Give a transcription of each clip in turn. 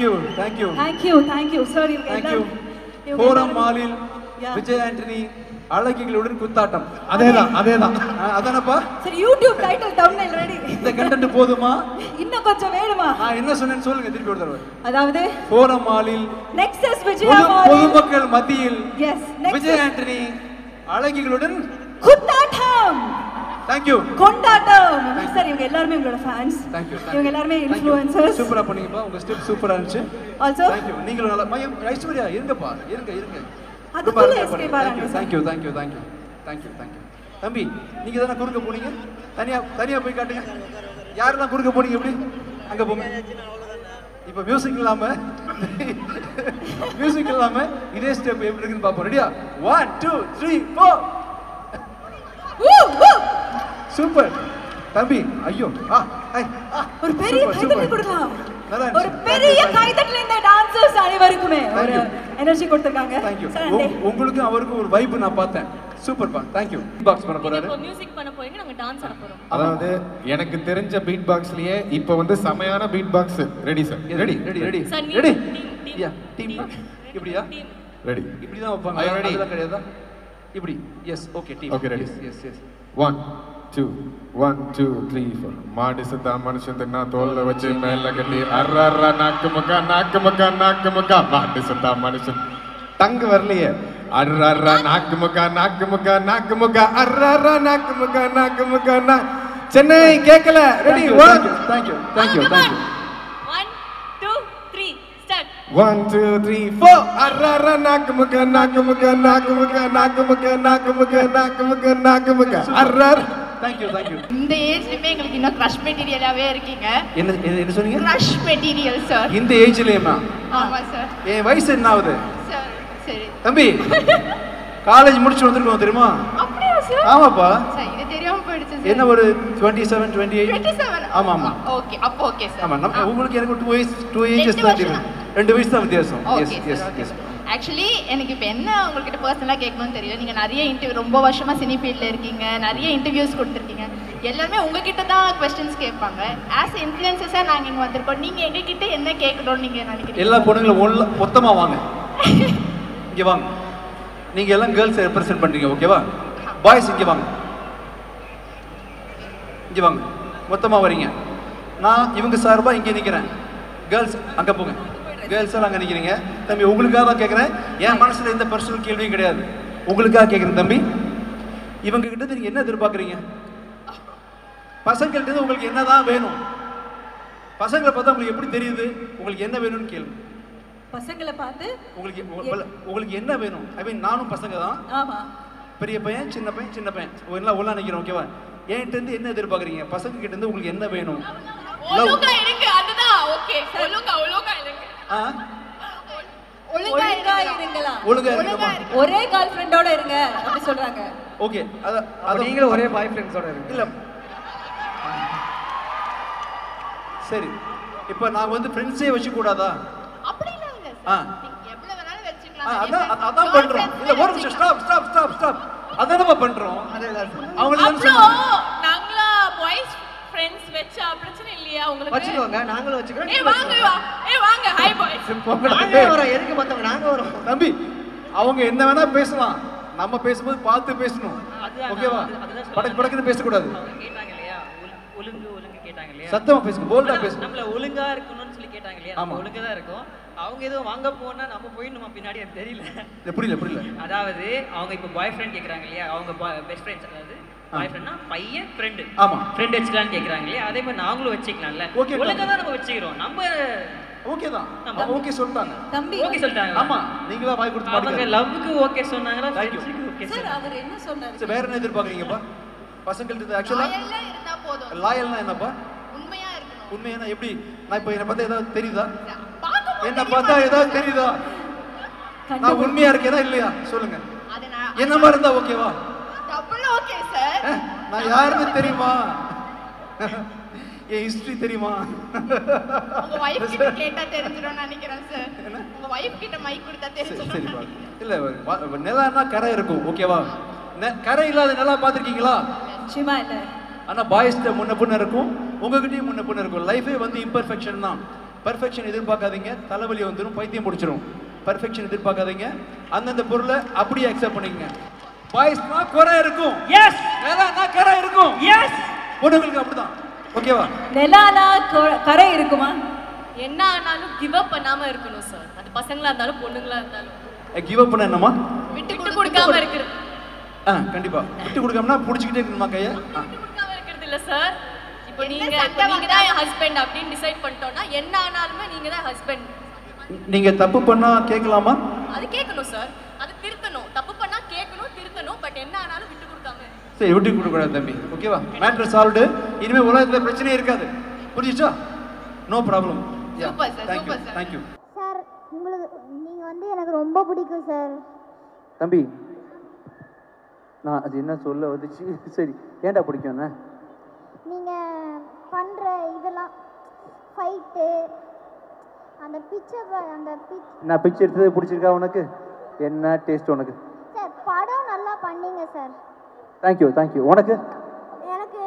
you. Sir, thank you. Forum Malil, Vijay Antony, அழகிகளுடன் குத்தாட்டம். அதேதான். அதானப்பா? Sir, YouTube title thumbnail ready. இந்த content போதுமா? இன்னும் கொஞ்சம் வேணுமா? நான் என்ன சொன்னேன்னு சொல்லுங்க திருப்பி ஒரு தடவை. அதாவது Forum Malil, Nexus Vijay Malil, பொதுமக்கள் மத்தியில் Vijay Antony, அழகிகளுடன் குத்தாட்டம். Thank you. கொண்டாட்டம். சார் இவங்க எல்லாரும் உங்களோட ஃபேன்ஸ். Thank you. இவங்க எல்லாரும் இன்ஃப்ளூயன்சர்ஸ். சூப்பரா பண்ணீங்கப்பா. உங்க ஸ்டெப் சூப்பரா இருந்துச்சு. Also Thank you. நீங்களும் நல்லா மயம் ஐஸ்வர்யா இருங்கப்பா. இருங்க. அதுக்குள்ள எஸ்கேப் ஆறாங்க. Thank you. தம்பி நீங்க தான குறுக்க போனீங்க? தனியா போய் காட்டுங்க. யாரெல்லாம் குறுக்க போனீங்க எப்படி? அங்க போங்க. இப்ப மியூசிக் இல்லாம இதே ஸ்டெப் எப்படி இருக்குன்னு பாப்போம். ரெடியா? 1 2 3 4. சூப்பர். தம்பி ஐயோ ஒரு பெரிய கைதட்டல் கொடுக்கலாம். ஒரு பெரிய கைதட்டல் இந்த டான்சர்ஸ் அனைவருக்குமே ஒரு எனர்ஜி கொடுத்திருக்காங்க. உங்களுக்கு அவருக்கு ஒரு வைப் நான் பார்த்தேன். சூப்பர்ப்பா. Thank you. பீட் பாக்ஸ் பண்ண போறாரு. இப்போ மியூசிக் பண்ண போறீங்க, நாங்க டான்ஸ் ஆட போறோம். அதாவது எனக்கு தெரிஞ்ச பீட் பாக்ஸ்லயே இப்போ வந்து சமையான beat box ready sir. Ready. Yeah team இப்படியா? ரெடி. இப்படி தான் வைப்பாங்க. அதெல்லாம் கிடையாதா? இப்படி. Yes okay team. Okay ready. Yes 1 2 1 2 3 4 மாடி சதா மனுஷன் தின்னா தோல்ல வச்சு மேல கட்டி அர்ரா நாக்கு முக்கா மாடி சதா மனுஷன் தங்க வரலையே அர்ரா நாக்கு முக்கா அர்ரா நாக்கு முக்கா சென்னை கேக்கல. Ready 1 Thank you. 1 2 3 ஸ்டார்ட். 1 2 3 4 அர்ரா நாக்கு முக்கா அர்ரா. Thank you. இந்த ஏஜ்லயே எங்களுக்கு இன்னும் கிரஷ் மெட்டீரியலாவே இருக்கீங்க. என்ன சொன்னீங்க? Crush material sir. இந்த ஏஜ்லயேமா? ஆமா சார். என் வயசு என்ன ஆகுது? சார் சரி. தம்பி காலேஜ் முடிச்சு வந்திருக்கோம் தெரியுமா? அப்படியே சார்? ஆமாப்பா. சார் இது தெரியாம போயிடுச்சு சார். என்ன ஒரு 27 28? 27. ஆமா. ஓகே அப்போ ஓகே சார். ஆமா உங்களுக்கு எனக்கு 2 ஏஜஸ் தான் டிஃபரன்ஸ். 2 வயசு தான் வித்தியாசம். எஸ். ஆக்சுவலி எனக்கு இப்போ என்ன உங்ககிட்ட பர்சனலாக கேட்கணும்னு தெரியல. நீங்கள் நிறைய இன்டர்வியூ ரொம்ப வருஷமாக சினி ஃபீல்டில் இருக்கீங்க, நிறைய இன்டர்வியூஸ் கொடுத்துருக்கீங்க. எல்லாருமே உங்ககிட்ட தான் கொஸ்டின்ஸ் கேட்பாங்க. ஆஸ் இன்ஃப்ளூயன்சஸாக நாங்கள் இங்கே வந்திருக்கோம். நீங்கள் எங்ககிட்ட என்ன கேட்கணும்னு நீங்கள் நினைக்கிறீங்க? எல்லா பொண்ணுங்களும் மொத்தமாக வாங்க. இங்கே வாங்க. நீங்கள் எல்லாம் கேர்ள்ஸ் ரெப்ரசென்ட் பண்ணுறீங்க, ஓகேவா? பாய்ஸ் இங்கே வாங்க. மொத்தமாக வரீங்க. நான் இவங்க சார்பாக இங்கே நிற்கிறேன். கேர்ள்ஸ் அங்கே போங்க. கேர்ள்ஸ் எல்லாம் அங்கே நிற்கிறீங்க. தம்பி உங்களுக்காக தான் கேட்குறேன். என் மனசில் எந்த பர்சனல் கேள்வியும் கிடையாது. உங்களுக்காக கேட்குறேன் தம்பி. இவங்க கிட்ட நீங்கள் என்ன எதிர்பார்க்குறீங்க? பசங்கள்கிட்ட உங்களுக்கு என்ன தான் வேணும்? பசங்களை பார்த்தா உங்களுக்கு எப்படி தெரியுது உங்களுக்கு என்ன வேணும்னு கேள்வி. பசங்களை பார்த்து உங்களுக்கு என்ன வேணும்? ஐ மீன் நானும் பசங்க தான். ஆமா. பெரிய பையன் சின்ன பையன் எல்லாம் ஒன்றா நிற்கிறோம், ஓகேவா? என்கிட்ட இருந்து என்ன எதிர்பார்க்குறீங்க? பசங்க கிட்ட இருந்து உங்களுக்கு என்ன வேணும்? ஒழுங்கா இருங்க. அதுதான் ஓகே. ஒழுங்கா இருங்க. ஒழுங்கா இருங்களா? ஒரே கேர்ள் ஃப்ரெண்டோட இருங்க அப்படி சொல்றாங்க. ஓகே. அது நீங்களும் ஒரே பாய் ஃப்ரெண்ட்ஸோட இருங்க. இல்ல சரி. இப்போ நான் வந்து ஃப்ரெண்ட்ஸே வச்சு கூடாதா? அப்படி இல்ல சார். நீங்க எவ்வளவு வேணாலும் வெச்சுக்கலாம். அதான் பண்றோம். இல்ல ஒரு நிமிஷம் ஸ்டாப். அதான் பண்றோம். அவங்களுக்கு நாங்களா பாய்ஸ் ஃப்ரெண்ட்ஸ் வெச்சா பிரச்சனை இல்லையா உங்களுக்கு? வச்சுக்கோங்க, நாங்களும் வச்சுக்கிறோம். வாங்க ஹாய் பாய்ஸ். நாங்க வரோம். எதுக்கு மத்தவங்க நாங்க வரோம். தம்பி அவங்க என்ன வேணா பேசலாம். நம்ம பேசும்போது பார்த்து பேசணும், ஓகேவா? படக்குன்னு பேசக்கூடாது. கேட்டாங்க இல்லையா, ஒழுங்கு கேட்டாங்க இல்லையா, சத்தமா பேசுங்க, போல்டா பேசுங்க. நம்மள ஒழுங்கா இருக்கணும்னு சொல்லி கேட்டாங்க இல்லையா, நம்ம ஒழுங்கா தான் இருக்கும். அவங்க ஏதோ வாங்க போனா நம்ம போய் நம்ம பின்னாடி எனக்கு தெரியல. புரியல. அதாவது அவங்க இப்போ பாய் ஃப்ரெண்ட் கேட்குறாங்க இல்லையா, அவங்க பெஸ்ட் ஃப்ரெண்ட்ஸ், அதாவது பாய் ஃப்ரெண்ட்னா பையன் ஃப்ரெண்டு, ஃப்ரெண்ட் வச்சுக்கலான்னு கேட்குறாங்க இல்லையா, அதே மாதிரி நாங்களும் வச்சுக்கலாம்ல. ஒழுங்கா தான் நம்ம வச்சுக்கிறோம். நம்ம ஓகே தான், ஓகே சொல்லிட்டாங்க. தம்பி ஓகே சொல்லிட்டாங்க. ஆமா, நீங்க தான் வாய் கொடுத்து அவங்க லவ்வுக்கு ஓகே சொன்னாங்களா, ஃப்ரெண்ட்ஷிப்க்கு ஓகே சார்? அவர் என்ன சொன்னாரு? சரி, வேற என்ன எதிர்பார்க்கறீங்கப்பா பசங்கள்ட்ட? ஆக்சுவலா லாயலா இருந்தா போதும். லாயல்னா என்னப்பா? உண்மையா இருக்கணும். உண்மையானா எப்படி? நான் இப்போ என்ன பார்த்தா ஏதாவது தெரியுதா? என்ன பார்த்தா ஏதாவது தெரியுதா? நான் உண்மையா இருக்கேனா இல்லையா சொல்லுங்க. என்ன மாதிரி இருந்தா ஓகேவா? Double okay sir. நான் யாருன்னு தெரியுமா? என் ஹிஸ்டரி தெரியுமா? உங்க வைஃப் கிட்ட கேட்டா தெரிஞ்சிரும் நினைக்கிறேன் சார். உங்க வைஃப் கிட்ட மைக் கொடுத்தா தெரிஞ்சிரும். சரி பா. இல்ல நிலம்னா கரை இருக்கும், ஓகேவா? கரை இல்லாத நிலம் பாத்திருக்கீங்களா? நிச்சயமா இல்ல. ஆனா பாய்ஸ்ட முன்ன பொண்ணு இருக்கும், உங்ககிட்டயும் முன்ன பொண்ணு இருக்கும். லைஃபே வந்து இம்பர்ஃபெக்ஷன் தான். பர்ஃபெக்ஷன் எதிர்பார்க்காதீங்க, தலைவலி வந்துடும், பைத்தியம் பிடிச்சிரும். பர்ஃபெக்ஷன் எதிர்பார்க்காதீங்க, அந்தந்த பொருளை அப்படியே அக்செப்ட் பண்ணிக்கங்க. பாய்ஸ்னா குறை இருக்கும், எஸ். நிலானா கரை இருக்கும், எஸ். பொண்ணுங்களுக்கு அப்படிதான். ஓகேவா? நிலானா கரை இருக்குமா? என்ன ஆனாலும் கிவ் அப் பண்ணாம இருக்கணும் சார். அது பசங்களா இருந்தாலும் பொண்ணுங்களா இருந்தாலும். கிவ் அப் பண்ண என்னமா? விட்டு கொடுக்காம இருக்கிறது. கண்டிப்பா. விட்டு கொடுக்காமனா புடிச்சிட்டே இருக்கணுமா கைய? விட்டு கொடுக்காம இருக்கிறது இல்ல சார். இப்போ நீங்க தான் என் ஹஸ்பண்ட் அப்படினு டிசைட் பண்ணிட்டோம்னா என்ன ஆனாலுமே நீங்க தான் ஹஸ்பண்ட். நீங்க தப்பு பண்ணா கேட்கலாமா? அது கேட்கணும் சார். அது திருத்தணும். தப்பு பண்ணா கேட்கணும், திருத்தணும். பட் என்ன ஆனாலும் விட்டு கொடுக்காம. சரி, விட்டு கொடுக்க கூடாது தம்பி. ஓகேவா? Matter solved. இனிமே உலகத்துல பிரச்சனையே இருக்காது. புரிஞ்சுச்சா? No problem. Super sir, Thank you. Super sir. Thank you. Sir உங்களுக்கு நீங்க வந்து எனக்கு ரொம்ப பிடிக்கும் சார். தம்பி, நான் அது என்ன சொல்ல வந்துச்சு? சரி, ஏன்டா பிடிக்கும் என்ன? நீங்க பண்ற இதெல்லாம் ஃபைட்டு அந்த நான் பிக்சர் எடுத்தது பிடிச்சிருக்கா உனக்கு? என்ன டேஸ்ட் உனக்கு? சார் படம் நல்லா பண்ணீங்க சார். Thank you, thank you. உனக்கு? எனக்கு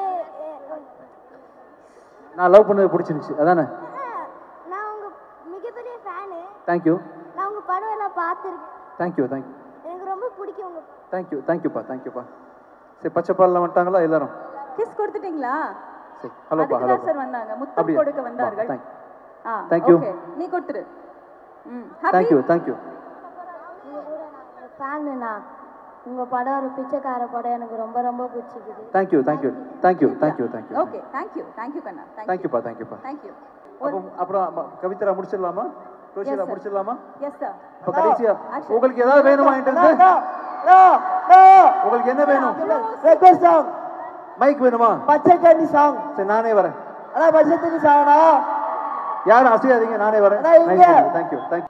நான் லவ் பண்ணது பிடிச்சிருந்துச்சு அதானே? நான் உங்க மிகப்பெரிய ஃபேனு. தேங்க்யூ. நான் உங்க படம் எல்லாம் பார்த்துருக்கேன். Thank you, thank you. எனக்கு ரொம்ப பிடிக்கும் உங்க. தேங்க்யூ, தேங்க்யூப்பா, தேங்க்யூப்பா. சரி, பச்சைப்பால்லாம் வந்துட்டாங்களா எல்லாரும்? கிஸ் கொடுத்துட்டீங்களா? சரி, ஹலோப்பா, ஹலோ சார் வந்தாங்க, முத்தம் கொடுக்க வந்தார்கள். தேங்க்யூ. நீ கொடுத்துரு. Thank you, thank you. ஃபேனுண்ணா, உங்க படம் ஒரு பிச்சைக்கார படம் எனக்கு ரொம்ப ரொம்ப பிடிச்சிருக்குது. Thank you, thank you, thank you, thank you, thank you. Okay, thank you, thank you கண்ணா. தேங்க்யூப்பா, தேங்க்யூப்பா. தேங்க்யூ. அப்புறம் கவிதா முடிச்சிடலாமா? ரோஷிலா முடிச்சிடலாமா? Yes sir. இப்போ கடைசியா உங்களுக்கு ஏதாவது வேணுமா? உங்களுக்கு என்ன வேணும்? ரெக்வெஸ்ட் சாங், மைக் வேணுமா? பச்சை தண்ணி சாங். சரி, நானே வரேன். அண்ணா பச்சை தண்ணி சாங்னா யாரும் அசையாதீங்க, நானே வரேன். Thank you, thank you.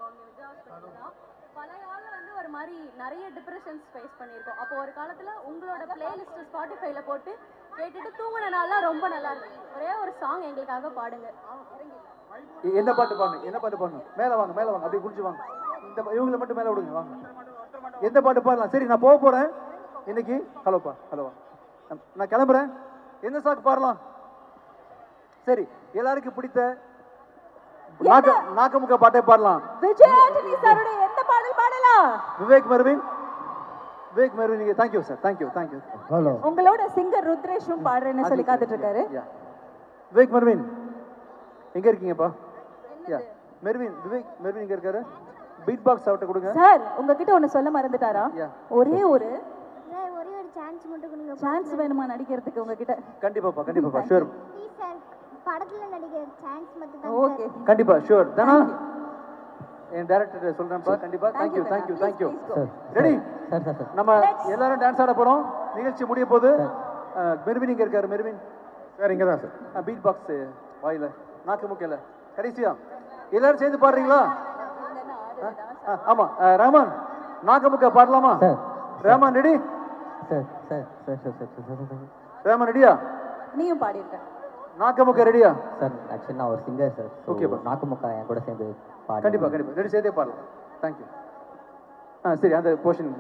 பல காலம் வந்து ஒரு மாதிரி நிறைய டிப்ரெஷன்ஸ் ஃபேஸ் பண்ணியிருக்கோம். அப்போ ஒரு காலத்துல உங்களோட பிளேலிஸ்ட் ஸ்பாட்டிஃபைல போட்டு கேட்டுட்டு தூங்குன நாள்லாம் ரொம்ப நல்லா இருக்கு. ஒரே ஒரு சாங் எங்களுக்காக பாடுங்க. என்ன பாட்டு பாடணும்? என்ன பாட்டு பாடணும்? மேல வாங்க, மேல வாங்க, அப்படியே குளிச்சு வாங்க. இந்த இவங்களை மட்டும் மேல விடுங்க, வாங்க. எந்த பாட்டு பாடலாம்? சரி, நான் போக போறேன் இன்னைக்கு. ஹலோப்பா, ஹலோவா, நான் கிளம்புறேன். என்ன சாக்கு பாடலாம்? சரி, எல்லாருக்கும் பிடித்த நாக்கமுக்க பாட்டை பாடலாம். விஜய் ஆண்டனி சாரோட எந்த பாடல் பாடலாம்? விவேக் மெர்வின். விவேக் மெர்வின், நீங்க thank you sir, thank you, thank you. Hello. உங்களோட சிங்கர் ருத்ரேஷும் பாடுறேன்னு சொல்லி காத்துட்டு இருக்காரு. விவேக் மெர்வின் எங்க இருக்கீங்கப்பா? யா, மெர்வின், விவேக் மெர்வின் எங்க இருக்காரு? பீட் பாக்ஸ் அவட்ட கொடுங்க சார். உங்ககிட்ட ஒன்னு சொல்ல மறந்துட்டாரா? ஒரே ஒரு சான்ஸ் மட்டும் கொடுங்க. சான்ஸ் வேணுமா நடிக்கிறதுக்கு உங்ககிட்ட? கண்டிப்பாப்பா, கண்டிப்பாப்பா, ஷூர். ப்ளீஸ் சார், படத்துல நடிக்க சான்ஸ் மட்டும் தான். ஓகே, கண்டிப்பா, ஷூர். தானா என் டைரக்டர் சொல்றேன்ப்பா. கண்டிப்பா. Thank you, thank you, thank you. ரெடி? நம்ம எல்லாரும் டான்ஸ் ஆட போறோம். நிகழ்ச்சி முடிய போகுது. மெர்வின் இங்க இருக்காரு. மெர்வின் சார் இங்க தான் சார். பீட் பாக்ஸ் வாயில, நாக்கு முக்கையில, கடைசியா எல்லாரும் சேர்ந்து பாடுறீங்களா? ஆமா, ரஹ்மான் நாக்கு முக்க பாடலாமா? ரஹ்மான் ரெடி? ரஹ்மான் ரெடியா? நீயும் பாடிருக்க. நாக்கமுக்க ரெடியா? சார் ஆக்சுவலி நான் ஒரு சிங்கர் சார். ஓகேப்பா. நாக்கமுக்கா என் கூட சேர்ந்து பாடு. கண்டிப்பா, கண்டிப்பா. ரெடி, சேர்ந்தே பாடலாம். தேங்க்யூ. சரி, அந்த போர்ஷன்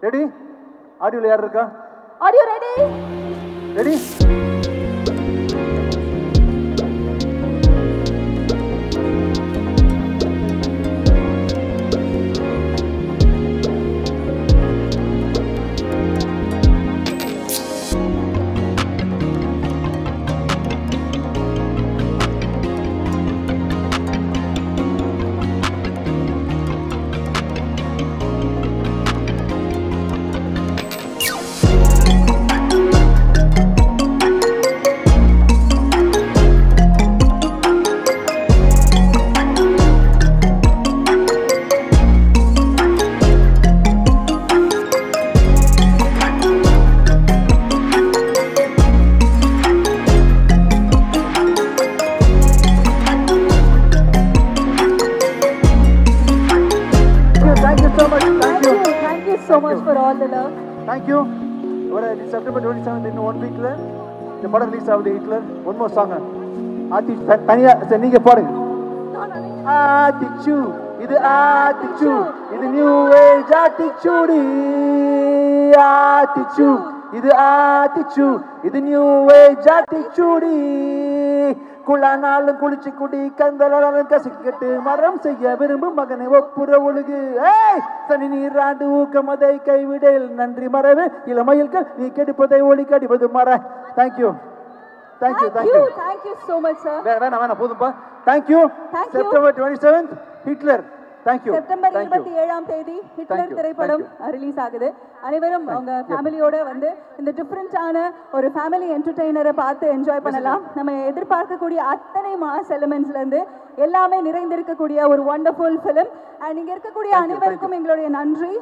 ரெடி? ஆடியோல யார் இருக்கா? Audio ready? Ready? so much for all the love. Thank you. September 27th in 1 week the படம் ரிலீஸ் ஆகுது. ஹிட்லர். ஒன் மோர் சாங் ஆத்தி தனியா நீங்க பாடுங்க. ஆத்திச்சு இது ஆத்திச்சு இது நியூ ஏஜ் ஆத்திச்சுடி ஆத்திச்சு இது ஆட்டிச்சூட், இது நியூ ஏஜ் ஆட்டிச்சூடி. குளானாலும் குளிச்சு குடி, கந்தலாலும் கசிக்கட்டு, மரம் செய்ய விரும்பும் மகனை ஒப்புற ஒழுகு. சனி நீராண்டு ஊக்கமதை கைவிடல், நன்றி மறவு இளமயில்கள் நீ கெடுப்பதை ஒளி கடிப்பது மற. Thank you thank you thank you thank you so much sir. வேணாம் போதும்பா. Thank you. September 27 Hitler. Thank you. September 27ஆம் தேதி ஹிட்லர் திரைப்படம் ரிலீஸ் ஆகுது. அனைவரும் அவங்க ஃபேமிலியோட வந்து இந்த டிஃப்ரெண்டான ஒரு ஃபேமிலி என்டர்டெய்னரை பார்த்து என்ஜாய் பண்ணலாம். நம்ம எதிர்பார்க்கக்கூடிய அத்தனை மாஸ் எலிமெண்ட்ஸ்ல இருந்து எல்லாமே நிறைந்திருக்கக்கூடிய ஒரு வண்டர்ஃபுல் ஃபிலிம். அண்ட் இங்க இருக்கக்கூடிய அனைவருக்கும் எங்களுடைய நன்றி.